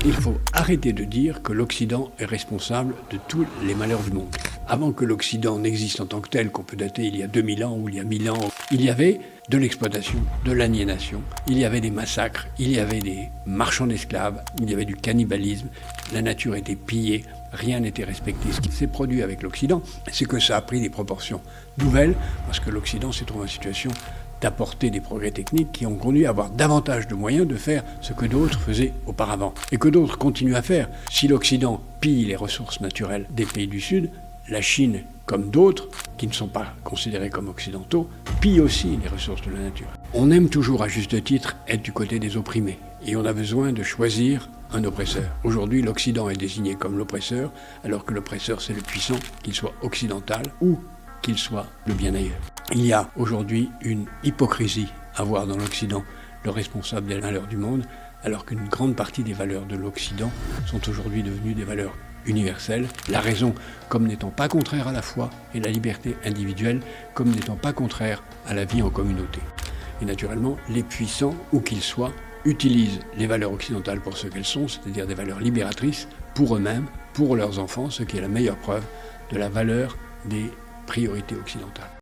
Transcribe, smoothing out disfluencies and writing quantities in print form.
Il faut arrêter de dire que l'Occident est responsable de tous les malheurs du monde. Avant que l'Occident n'existe en tant que tel, qu'on peut dater il y a 2000 ans ou il y a 1000 ans, il y avait de l'exploitation, de l'aliénation, il y avait des massacres, il y avait des marchands d'esclaves, il y avait du cannibalisme, la nature était pillée, rien n'était respecté. Ce qui s'est produit avec l'Occident, c'est que ça a pris des proportions nouvelles, parce que l'Occident s'est trouvé en situation d'apporter des progrès techniques qui ont conduit à avoir davantage de moyens de faire ce que d'autres faisaient auparavant, et que d'autres continuent à faire. Si l'Occident pille les ressources naturelles des pays du Sud, la Chine, comme d'autres, qui ne sont pas considérés comme occidentaux, pille aussi les ressources de la nature. On aime toujours, à juste titre, être du côté des opprimés, et on a besoin de choisir un oppresseur. Aujourd'hui, l'Occident est désigné comme l'oppresseur, alors que l'oppresseur, c'est le puissant, qu'il soit occidental ou qu'il soit le bien ailleurs. Il y a aujourd'hui une hypocrisie à voir dans l'Occident le responsable des malheurs du monde, alors qu'une grande partie des valeurs de l'Occident sont aujourd'hui devenues des valeurs universelle, la raison comme n'étant pas contraire à la foi et la liberté individuelle comme n'étant pas contraire à la vie en communauté. Et naturellement, les puissants, où qu'ils soient, utilisent les valeurs occidentales pour ce qu'elles sont, c'est-à-dire des valeurs libératrices, pour eux-mêmes, pour leurs enfants, ce qui est la meilleure preuve de la valeur des priorités occidentales.